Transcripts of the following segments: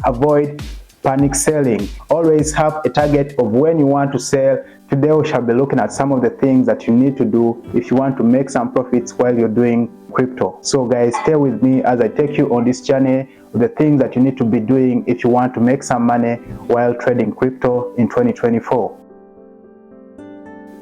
avoid panic selling. Always have a target of when you want to sell. Today we shall be looking at some of the things that you need to do if you want to make some profits while you're doing crypto. So guys, stay with me as I take you on this journey of the things that you need to be doing if you want to make some money while trading crypto in 2024.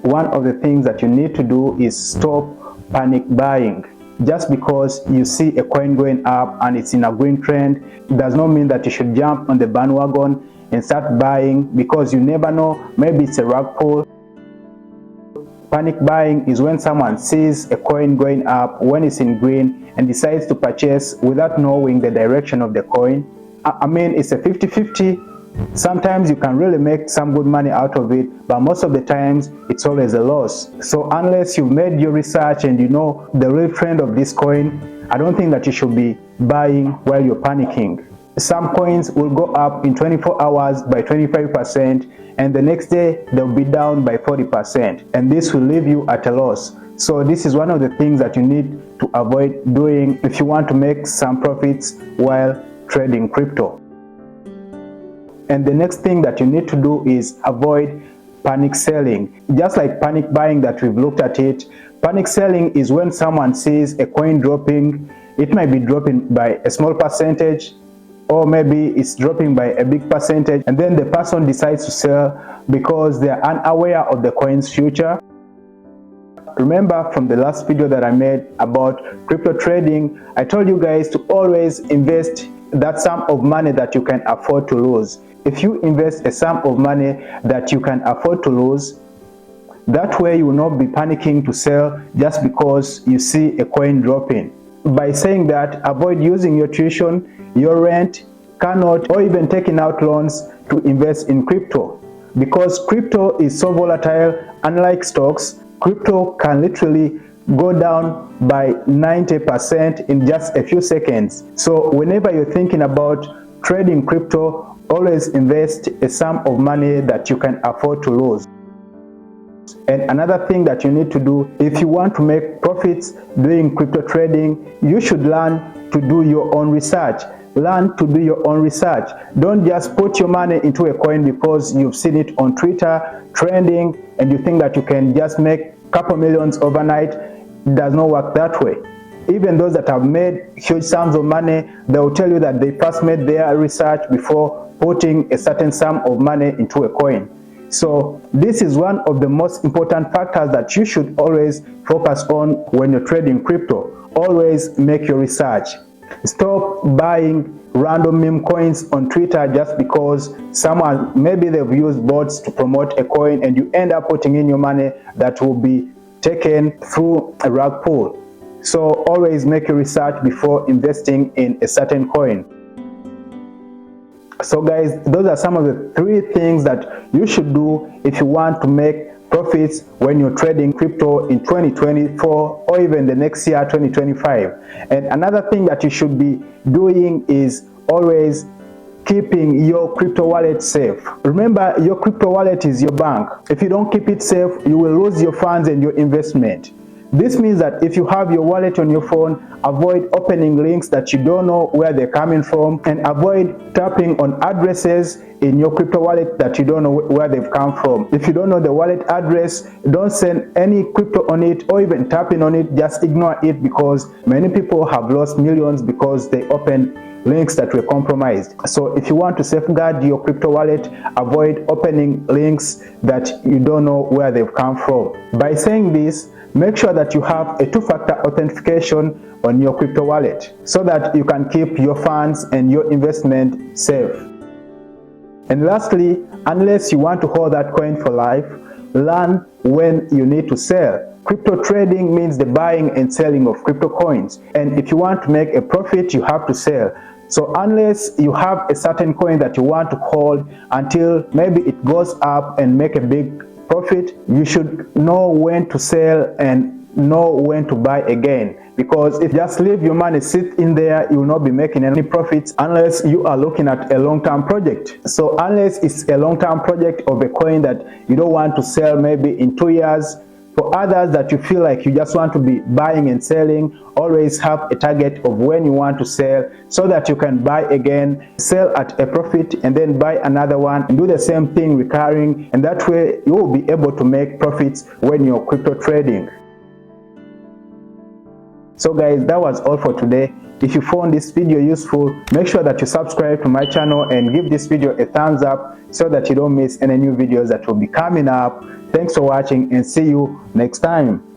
One of the things that you need to do is stop panic buying. Just because you see a coin going up and it's in a green trend does not mean that you should jump on the bandwagon and start buying, because you never know, maybe it's a rug pull. Panic buying is when someone sees a coin going up when it's in green and decides to purchase without knowing the direction of the coin. I mean, it's a 50-50. Sometimes you can really make some good money out of it, but most of the times it's always a loss. So unless you've made your research and you know the real trend of this coin, I don't think that you should be buying while you're panicking. Some coins will go up in 24 hours by 25%, and the next day they'll be down by 40%, and this will leave you at a loss. So this is one of the things that you need to avoid doing if you want to make some profits while trading crypto. And the next thing that you need to do is avoid panic selling. Just like panic buying that we've looked at it, panic selling is when someone sees a coin dropping. It might be dropping by a small percentage, or maybe it's dropping by a big percentage, and then the person decides to sell because they are unaware of the coin's future. Remember from the last video that I made about crypto trading, I told you guys to always invest that sum of money that you can afford to lose. If you invest a sum of money that you can afford to lose, that way you will not be panicking to sell just because you see a coin dropping. By saying that, avoid using your tuition, your rent, car note, or even taking out loans to invest in crypto. Because crypto is so volatile, unlike stocks, crypto can literally go down by 90% in just a few seconds. So whenever you're thinking about trading crypto, always invest a sum of money that you can afford to lose. And another thing that you need to do if you want to make profits doing crypto trading, you should learn to do your own research. Learn to do your own research. Don't just put your money into a coin because you've seen it on Twitter trending and you think that you can just make a couple millions overnight. It does not work that way. Even those that have made huge sums of money, they will tell you that they first made their research before putting a certain sum of money into a coin. So this is one of the most important factors that you should always focus on when you're trading crypto. Always make your research. Stop buying random meme coins on Twitter just because someone, maybe they've used bots to promote a coin and you end up putting in your money that will be taken through a rug pull. So always make your research before investing in a certain coin. So guys, those are some of the 3 things that you should do if you want to make profits when you're trading crypto in 2024 or even the next year, 2025. And another thing that you should be doing is always keeping your crypto wallet safe. Remember, your crypto wallet is your bank. If you don't keep it safe, you will lose your funds and your investment. This means that if you have your wallet on your phone, avoid opening links that you don't know where they're coming from, and avoid tapping on addresses in your crypto wallet that you don't know where they've come from. If you don't know the wallet address, don't send any crypto on it or even tapping on it. Just ignore it, because many people have lost millions because they opened links that were compromised. So if you want to safeguard your crypto wallet, avoid opening links that you don't know where they've come from. By saying this, make sure that you have a 2-factor authentication on your crypto wallet so that you can keep your funds and your investment safe. And lastly, unless you want to hold that coin for life, learn when you need to sell. Crypto trading means the buying and selling of crypto coins. And if you want to make a profit, you have to sell. So unless you have a certain coin that you want to hold until maybe it goes up and make a big profit, you should know when to sell and know when to buy again. Because if you just leave your money sit in there, you will not be making any profits unless you are looking at a long-term project. So unless it's a long-term project of a coin that you don't want to sell maybe in 2 years, For others that you feel like you just want to be buying and selling, always have a target of when you want to sell so that you can buy again, sell at a profit, and then buy another one and do the same thing recurring, and that way you will be able to make profits when you're crypto trading. So guys, that was all for today. If you found this video useful, make sure that you subscribe to my channel and give this video a thumbs up so that you don't miss any new videos that will be coming up. Thanks for watching and see you next time.